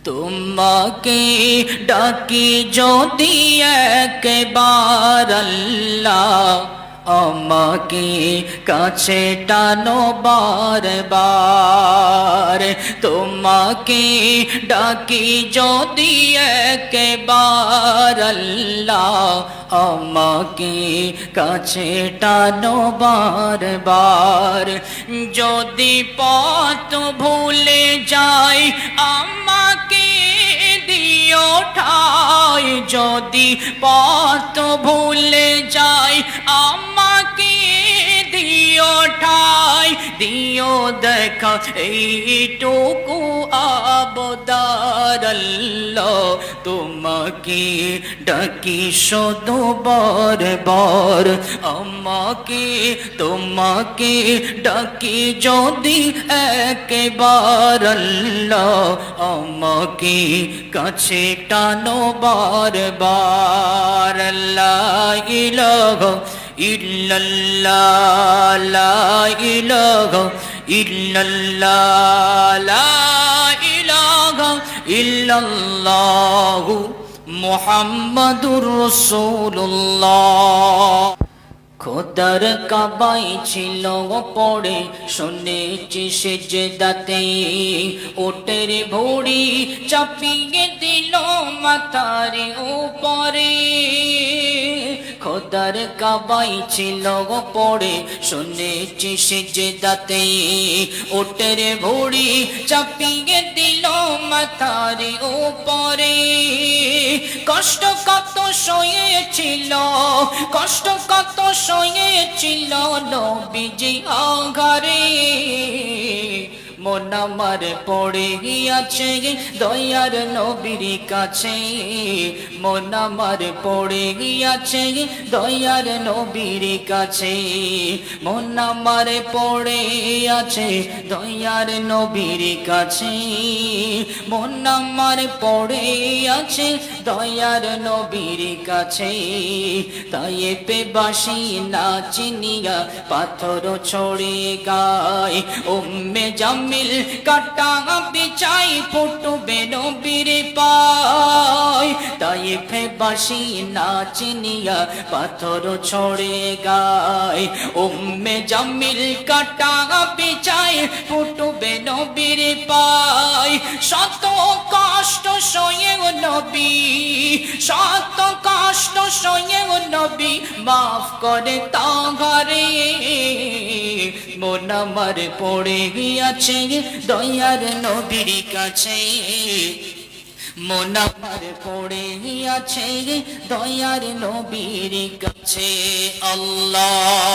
তোমাকে ডাকি যদি একবার আল্লাহ, আমাকে কাছে টানো বারবার। তোমাকে ডাকি যদি একবার আল্লাহ, আমাকে কাছে টানো বারবার। যদি পথ ভুলে যাই আমাকে দিও ঠাই, যদি পথ ভুলে যাই আমাকে দিও ঠাই। দিও দেখা এইটুকু আবদার আল্লাহ, তোমাকে ডাকি শুধু বারবার। আমাকে তোমাকে ডাকি যদি একবার আল্লাহ, আমাকে কাছে টানো বারবার। লা ইলাহা ইল্লাল্লাহ, লা ইলাহা ইল্লাল্লাহ, লা ইলাহা ইল্লাল্লাহ মুহাম্মাদুর রাসূলুল্লাহ। খোদার কাবাই ছিল পড়ে শুনেছি সেজদাতে, ওটের ভুঁড়ি চাপিয়ে দিল মাথার উপরে। খোদার কাবাই ছিল পড়ে শুনেছি সেজদাতে, ওটের ভুঁড়ি চাপিয়ে দিল মাথার উপরে। কষ্ট কত সয়েছিল, কষ্ট কত সয়েছিল নবীজি আঘারে। মন আমার পড়ে গিয়াছে দয়ার নবীর কাছে, মন আমার পড়ে গিয়াছে দয়ার নবীর কাছে। মন আমার পড়ে আছে দয়ার নবীর কাছে, মন আমার পড়ে আছে দয়ার নবীর কাছে। তায়েফে বাসি না চিনিয়া পাথর ছড়ে গায়, উম্মে জামিল কাটা বিছাই ফুটবে নবীর পায়। তায়েফে বাসি না চিনিয়া পাথর ছড়ে গায়, উম্মে জামিল কাটা বিছাই ফুটবে নবীর পায়। শত কষ্ট সয়েও নবী, শত কষ্ট সয়েও নবী মাফ করে তাহারে। মন আমার পড়ে গিয়াছে দয়ার নবীর কাছে, মন আমার পড়ে গিয়াছে দয়ার নবীর কাছে।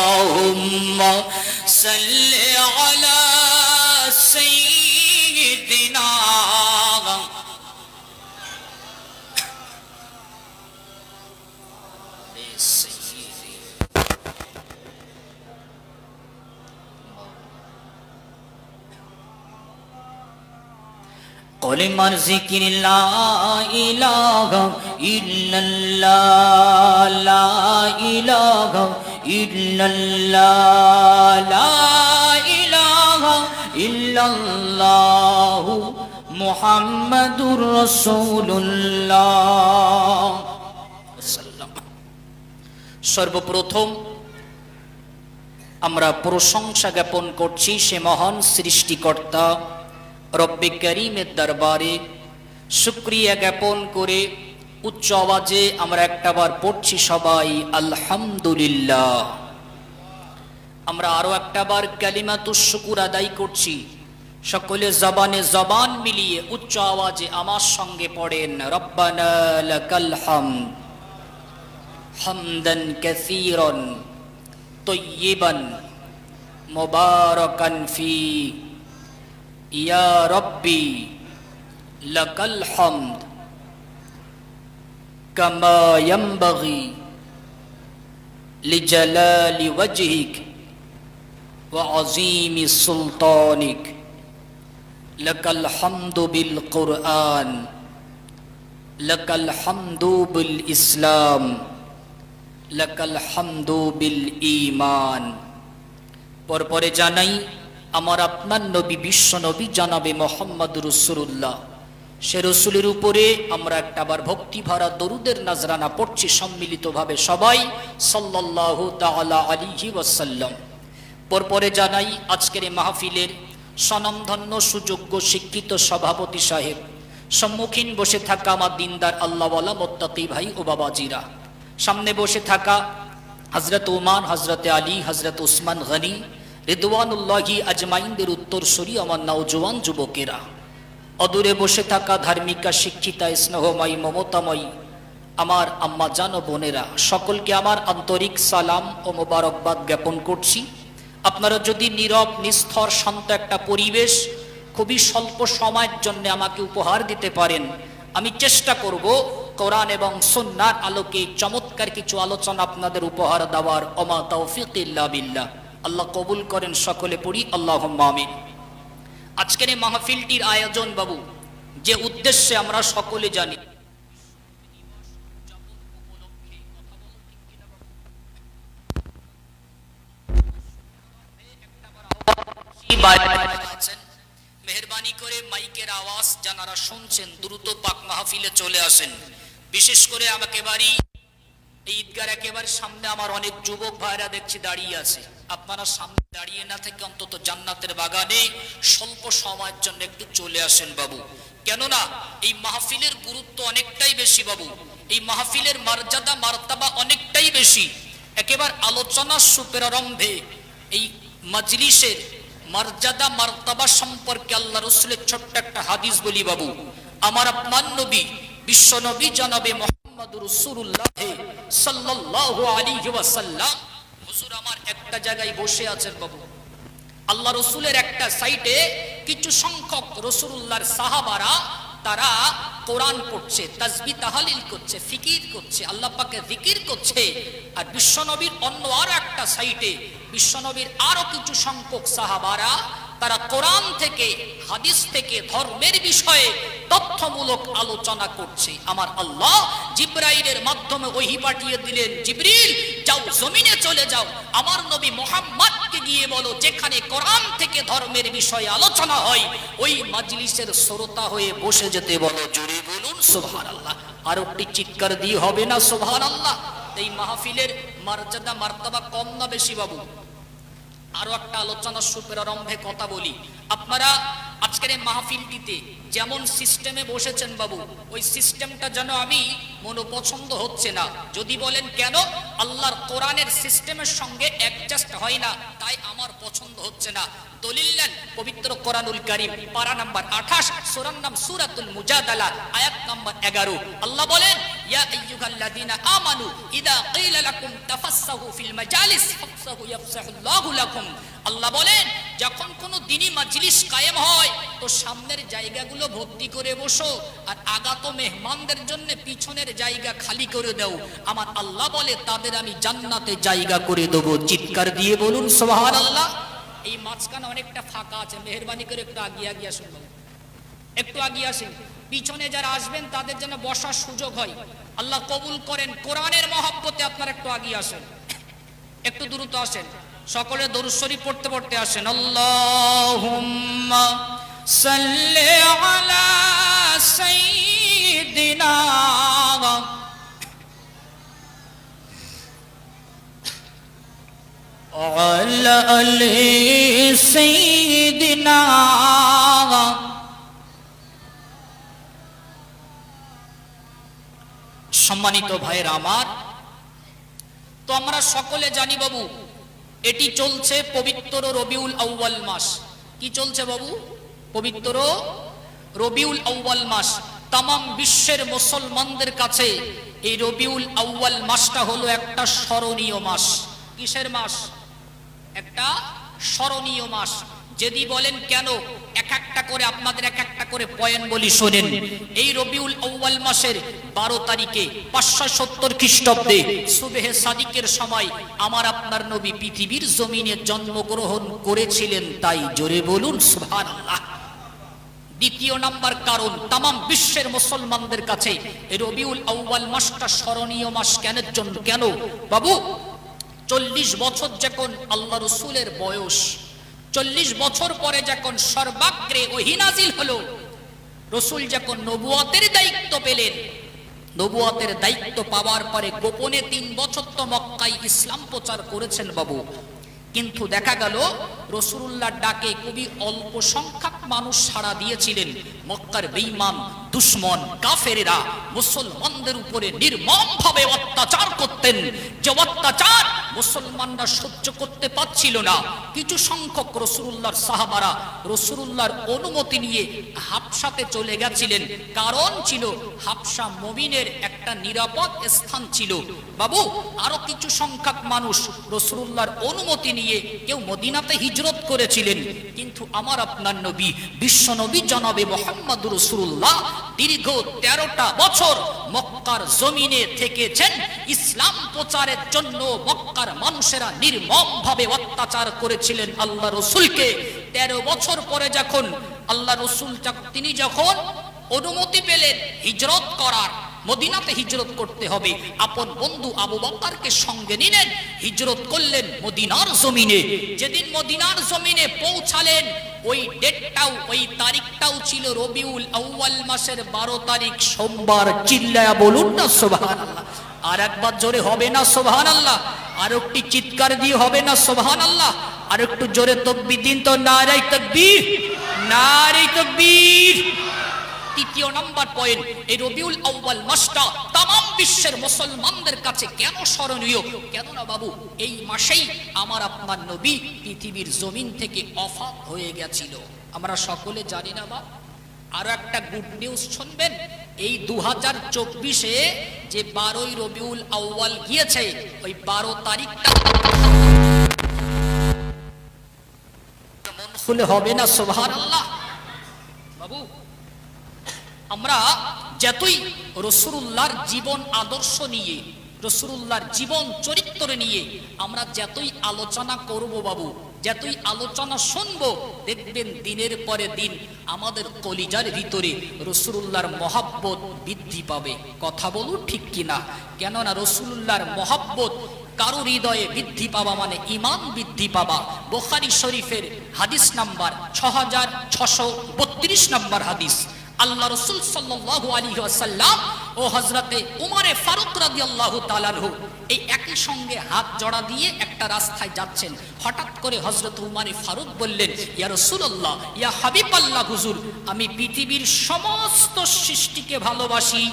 আল্লাহুম্মা সাল্লি আলা সাইয়্যিদিনা কলিমার জিকির লা ইলাহা ইল্লাল্লাহ, লা ইলাহা ইল্লাল্লাহ, লা ইলাহা ইল্লাল্লাহ মুহাম্মাদুর রাসূলুল্লাহ। সর্বপ্রথম আমরা প্রশংসা জ্ঞাপন করছি সে মহান সৃষ্টিকর্তা রব্বে করিমের দরবারে। শুকরিয়া জ্ঞাপন করে উচ্চ আওয়াজে আমরা একটাবার পড়ছি সবাই আলহামদুলিল্লাহ। আমরা আরো একটাবার কালিমাতুশ শুকুর আদায় করছি, সকলে জবানে জবান মিলিয়ে উচ্চ আওয়াজে আমার সঙ্গে পড়েন রব্বানা লাকাল হামদ হামদান কাসীরান তাইয়িবান মুবারাকান ফি ইয়া রব্বি লাকাল হামদ কামা ইয়ানবাগি লিজালালি ওয়াজহিক ওয়া আযীমি সুলতানিক। লাকাল হামদু বিল কুরআন, লাকাল হামদু বিল ইসলাম, লাকাল হামদু বিল ঈমান। পরপরে জানাই আমার আপনার নবী বিশ্ব নবী জানাবে মোহাম্মদ রাসূলুল্লাহ সে রসুলের উপরে আমরা একটা আবার ভক্তি ভরা দরুদের নাজরানা পড়ছি সম্মিলিতভাবে সবাই সাল্লাল্লাহু তাআলা আলাইহি ওয়াসাল্লাম। পরপরে জানাই আজকের এই মাহফিলের স্বনামধন্য সুযোগ্য শিক্ষিত সভাপতি সাহেব, সম্মুখীন বসে থাকা আমার দিনদার আল্লাহওয়ালা মুত্তাকি ভাই ও বাবাজিরা, সামনে বসে থাকা হযরত ওমর, হযরত আলী, হযরত উসমান গনি রিদওয়ানুল্লাহি আজমাইনদের উত্তরসূরি আমার নওজোয়ান যুবকেরা, অদূরে বসে থাকা ধার্মিকা শিক্ষিতা স্নেহময়ী মমতাময়ী আমার আম্মা জান ও বোনেরা, সকলকে আমার আন্তরিক সালাম ও মোবারকবাদ জ্ঞাপন করছি। আপনারা যদি নীরব নিস্থর শান্ত একটা পরিবেশ খুবই স্বল্প সময়ের জন্য আমাকে উপহার দিতে পারেন, আমি চেষ্টা করব কোরআন এবং সুন্নাহর আলোকে চমৎকার কিছু আলোচনা আপনাদের উপহার দেওয়ার। ওমা তৌফিক ইল্লা বিল্লাহ। আল্লাহ কবুল করেন, সকলে পড়ি আল্লাহুম্মা আমিন। আজকের এই মাহফিলটির আয়োজন বাবু যে উদ্দেশ্যে আমরা সকলে জানি, মেহরবানি করে মাইকের আওয়াজ যারা শুনছেন দ্রুত পাক মাহফিলে চলে আসেন। বিশেষ করে আমাকে বাড়ি ঈদগার একেবারে সামনে আমার অনেক যুবক ভাইরা দেখছি দাঁড়িয়ে আছে, আপনারা সামনে দাঁড়িয়ে না থেকে অন্তত জান্নাতের বাগানে স্বল্প সময়ের জন্য একটু চলে আসেন বাবু। কেননা এই মাহফিলের গুরুত্ব অনেকটাই বেশি বাবু, এই মাহফিলের মর্যাদা মার্তাবা অনেকটাই বেশি। একেবারে আলোচনার সুপ্রারম্ভে এই মজলিসের মর্যাদা মার্তাবা সম্পর্কে আল্লাহ রাসূলের ছোট্ট একটা হাদিস বলি বাবু। আমার আপনার নবী বিশ্ব নবী জনাবে মুহাম্মদুর রাসূলুল্লাহ সাল্লাল্লাহু আলাইহি ওয়াসাল্লাম হুজুর আমার একটা জায়গায় বসে আছেন বাবু। আল্লাহ রাসূলের একটা সাইডে কিছু সংখ্যক রাসূলুল্লাহর সাহাবারা তারা কোরআন পড়ছে, তাসবিহ তাহলিল করছে, ফিকির করছে, আল্লাহ পাকের জিকির করছে। আর বিশ্বনবীর অন্য আর একটা সাইডে বিশ্বনবীর আরো কিছু সংখ্যক সাহাবারা তারা কোরআন থেকে হাদিস থেকে ধর্মের বিষয়ে তথ্যমূলক আলোচনা করছে। আমার আল্লাহ জিবরাইলের মাধ্যমে ওহী পাঠিয়ে দিলেন, জিবরিল যাও জমিনে চলে যাও, আমার নবী মুহাম্মদকে গিয়ে বলো যেখানে কোরআন থেকে ধর্মের বিষয়ে আলোচনা হয় ওই মজলিসের শ্রোতা হয়ে বসে যেতে বলো। জোরে বলুন সুবহানাল্লাহ। আর একটি চিৎকার দিয়ে হবে না সুবহানাল্লাহ? এই মাহফিলের মর্যাদা মার্তাবা কম না বেশি বাবু? আরো একটা আলোচনার সুপ্রারম্ভে কথা বলি, আপনারা আজকের এই মাহফিলটিতে যেমন সিস্টেমে বসেছেন বাবু, ওই সিস্টেমটা যেন আমি মনে পছন্দ হচ্ছে না। যদি বলেন কেন? আল্লাহর কোরআনের সিস্টেমের সঙ্গে অ্যাডজাস্ট হয় না, তাই আমার পছন্দ হচ্ছে না। দলিল নেন পবিত্র কোরআনুল কারীম পারা নাম্বার 28, সূরার নাম সূরাতুল মুজাদালা, আয়াত নাম্বার 11। আল্লাহ বলেন, ইয়া আইয়ুহাল্লাযীনা আমানু ইযা ক্বিলা লাকুম তাফাসসাহু ফিল মাজালিস ফাফসাহু ইয়াফসাহুল্লাহু লাকুম। আল্লাহ বলেন যখন কোনো দ্বীনি মজলিস কায়েম হয় তো সামনের জায়গাগুলো ভর্তি করে বসো, আর আগত মেহমানদের জন্য পিছনের জায়গা খালি করে দাও। আমার আল্লাহ বলে তাদের আমি জান্নাতে জায়গা করে দেবো। চিৎকার দিয়ে বলুন সুবহানাল্লাহ। এই মাঝখানে অনেকটা ফাঁকা আছে, মেহরবানি করে একটু আগিয়ে আগিয়ে আসুন, একটু আগিয়ে আসেন। পিছনে যারা আসবেন তাদের জন্য বসার সুযোগ হয়। আল্লাহ কবুল করেন। কোরআনের মহব্বতে আপনারা একটু আগিয়ে আসেন, একটু দ্রুত আসেন। সকলে দরুদ শরীফ পড়তে পড়তে আসেন। আল্লাহুম্মা সাল্লি আলা সাইয়্যিদিনা আলা আলি সাইয়্যিদিনা। সম্মানিত ভাইয়েরা আমার, তো আমরা সকলে জানি বাবু এটি চলছে পবিত্র রবিউল আউয়াল মাস। কি চলছে বাবু? পবিত্র রবিউল আউয়াল মাস। তামাম বিশ্বের মুসলমানদের কাছে এই রবিউল আউয়াল মাসটা হলো একটা স্মরণীয় মাস। কিসের মাস? একটা স্মরণীয় মাস। যদি বলেন কেন, এক একটা করে আপনাদের এক একটা করে পয়েন্ট বলি শোনেন। এই রবিউল আউয়াল মাসের 12 তারিখে 570 খ্রিস্টাব্দে সুবহে সাদিকের সময় আমার আপনার নবী পৃথিবীর জমিনে জন্মগ্রহণ করেছিলেন। তাই জোরে বলুন সুবহানাল্লাহ। দ্বিতীয় নাম্বার কারণ, তামাম বিশ্বের মুসলমানদের কাছে এই রবিউল আউয়াল মাসটা স্মরণীয় মাস কেনের জন্য? কেন বাবু? 40 বছর যখন আল্লাহ রাসূলের বয়স, 40 বছর পরে যখন সর্বাগ্রে ওহী নাজিল হলো, রসুল যখন নবুয়তের দায়িত্ব পেলেন, নবুয়তের দায়িত্ব পাওয়ার পরে গোপনে 3 বছর তো মক্কায় ইসলাম প্রচার করেছেন বাবু। কিন্তু দেখা গেল রাসূলুল্লাহর ডাকে খুবই অল্প সংখ্যক মানুষ সাড়া দিয়েছিলেন। মক্কার বেঈমান দুশমন কাফেরেরা মুসলমানদের উপরে নির্মমভাবে অত্যাচার করতেন। যে অত্যাচার মুসলমানরা সহ্য করতে পারছিল না, কিছু সংখ্যক রাসূলুল্লাহর সাহাবারা রাসূলুল্লাহর অনুমতি নিয়ে হাবশাতে চলে গেছিলেন। কারণ ছিল হাবশা মুমিনের একটা নিরাপদ স্থান ছিল বাবু। আরো কিছু সংখ্যক মানুষ রাসূলুল্লাহর অনুমতি নিয়ে কেউ মদিনাতে হিজরত করেছিলেন। কিন্তু আমার আপনার নবী বিশ্ব নবী জনাবে মুহাম্মদুর রাসূলুল্লাহ দীর্ঘ 13টা বছর মক্কার জমিনে থেকেছেন। ইসলাম প্রচারের জন্য মক্কার মানুষেরা নির্মমভাবে অত্যাচার করেছিলেন আল্লাহ রাসূলকে। 13 বছর পরে যখন আল্লাহ রাসূল তিনি যখন অনুমতি পেলেন হিজরত করার, মদিনাতে হিজরত করতে হবে, আপন বন্ধু আবু বকরকে সঙ্গে নিলেন, হিজরত করলেন মদিনার জমিনে। যেদিন মদিনার জমিনে পৌঁছালেন ওই ডেটটাও ওই তারিখটাও ছিল রবিউল আউয়াল মাসের 12 তারিখ সোমবার। চিল্লায়া বলুন না সুবহানাল্লাহ। আর একবার জোরে হবে না সুবহানাল্লাহ? আর একটি চিৎকার দিয়ে হবে না সুবহানাল্লাহ? আর একটু জোরে তাকবীর দিন তো, নারে তাকবীর, নারে তাকবীর। তৃতীয় নাম্বার পয়েন্ট, এই রবিউল আউয়াল মাসটা তামাম বিশ্বের মুসলমানদের কাছে কেন স্মরণীয়? কেননা বাবু এই মাসেই আমার আপনার নবী পৃথিবীর জমিন থেকে ওফাত হয়ে গেছিল। আমরা সকলে জানি না বাবা? আরো একটা গুড নিউজ শুনবেন, এই 2024-এ যে 12ই রবিউল আউয়াল গিয়েছে, ওই 12 তারিখটা মন খুলে হবে না সুবহানাল্লাহ? বাবু আমরা যতই রাসূলুল্লাহর জীবন আদর্শ নিয়ে, রাসূলুল্লাহর জীবন চরিত্র নিয়ে আমরা যতই আলোচনা করব বাবু, যতই আলোচনা শুনবো, দেখবেন দিনের পরে দিন আমাদের কলিজার ভিতরে রাসূলুল্লাহর মহব্বত বৃদ্ধি পাবে। কথা বলুন ঠিক কিনা? কেননা রাসূলুল্লাহর মহব্বত কারো হৃদয়ে বৃদ্ধি পাওয়া মানে ঈমান বৃদ্ধি পাওয়া। বুখারী শরীফের হাদিস নাম্বার 6632 নম্বর হাদিস। আল্লাহ রাসূল সাল্লাল্লাহু আলাইহি ওয়াসাল্লাম ও হযরতে উমরে ফারুক রাদিয়াল্লাহু তাআলা আনহু এই একই সঙ্গে হাত জড়া দিয়ে একটা রাস্তায় যাচ্ছেন। হঠাৎ করে হযরত উমরে ফারুক বললেন, ইয়া রাসূলুল্লাহ, ইয়া হাবিবাল্লাহ, হুজুর আমি পৃথিবীর সমস্ত সৃষ্টিকে ভালোবাসি,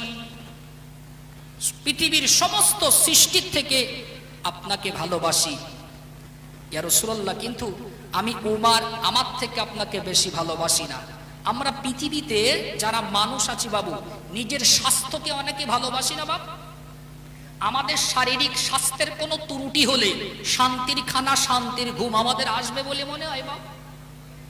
পৃথিবীর সমস্ত সৃষ্টির থেকে আপনাকে ভালোবাসি ইয়া রাসূলুল্লাহ, কিন্তু আমি উমর আমার থেকে আপনাকে বেশি ভালোবাসি না। আমরা পৃথিবীতে যারা মানুষ আছি বাবু, নিজের স্বাস্থ্যকে অনেকে ভালোবাসি না বাবু? আমাদের শারীরিক স্বাস্থ্যের কোনো ত্রুটি হলে শান্তির খানা শান্তির ঘুম আমাদের আসবে বলে মনে হয় বাবু?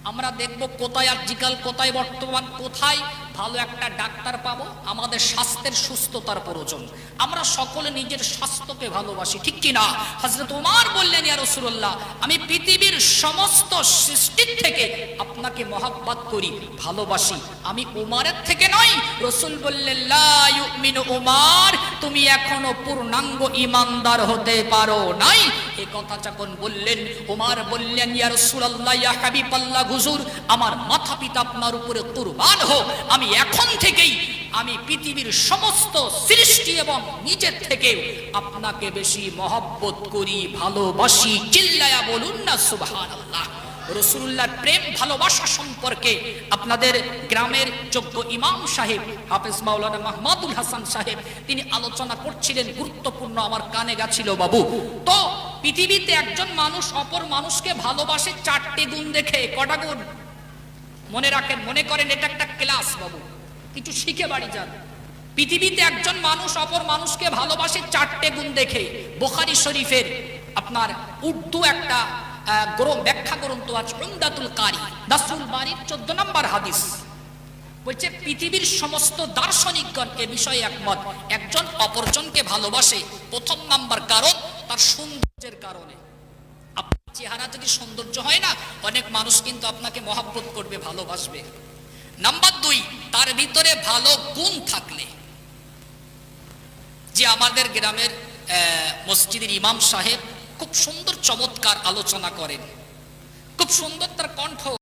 আমরা দেখব কোথায় আজকাল, কোথায় বর্তমান, কোথায় ভালো একটা ডাক্তার পাবো? আমাদের স্বাস্থ্যের সুস্থতার প্রয়োজন। আমরা সকলে নিজের স্বাস্থ্যকে ভালোবাসি, ঠিক কি না? হযরত ওমর বললেন, ইয়া রাসূলুল্লাহ আমি পৃথিবীর সমস্ত সৃষ্টির থেকে আপনাকে মহব্বত করি, ভালোবাসি, আমি ওমরের থেকে নই। রাসূল বললেন, লা ইউমিনু ওমর, তুমি এখনো পূর্ণাঙ্গ ঈমানদার হতে পারো নাই। এই কথা যখন বললেন, ওমর বললেন, ইয়া রাসূলুল্লাহ, ইয়া হাবিবাল্লাহ, হুজুর আমার মাতা পিতা আপনার উপরে কুরবান হোক, আমি এখন থেকেই আমি পৃথিবীর সমস্ত সৃষ্টি এবং নিজের থেকে আপনাকে বেশি মহব্বত করি, ভালোবাসি। চিল্লায়া বলুন না সুবহানাল্লাহ? রাসূলুল্লাহর প্রেম ভালোবাসা সম্পর্কে আপনাদের গ্রামের যোগ্য ইমাম সাহেব হাফেজ মাওলানা মাহমুদুল হাসান সাহেব তিনি আলোচনা করছিলেন, গুরুত্বপূর্ণ, আমার কানে গেছিল বাবু। তো পৃথিবীতে একজন মানুষ অপর মানুষকে ভালোবাসে 4টে গুণ দেখে। কটা গুণ? মনে রাখেন, মনে করেন এটা একটা ক্লাস বাবু, কিছু শিখে বাড়ি যান। পৃথিবীতে একজন মানুষ অপর মানুষকে ভালোবাসে 4টে গুণ দেখে। বুখারী শরীফের আপনার উর্দু একটা ব্যাখ্যা গ্রন্থ আছে, উমদাতুল কারি, দাসুল বারীর 14 নম্বর হাদিস বলছে পৃথিবীর সমস্ত দার্শনিকগণ এ বিষয়ে একমত, একজন অপরজনকে ভালোবাসে প্রথম নাম্বার কারণ তার সৌন্দর্যের কারণে। আপনার চেহারা যদি সৌন্দর্য হয় না, অনেক মানুষ কিন্তু আপনাকে মহব্বত করবে, ভালোবাসবে। নাম্বার 2, তার ভিতরে ভালো গুণ থাকলে। যে আমাদের গ্রামের মসজিদের ইমাম সাহেব খুব সুন্দর চমৎকার আলোচনা করেন, খুব সুন্দর তার কণ্ঠ।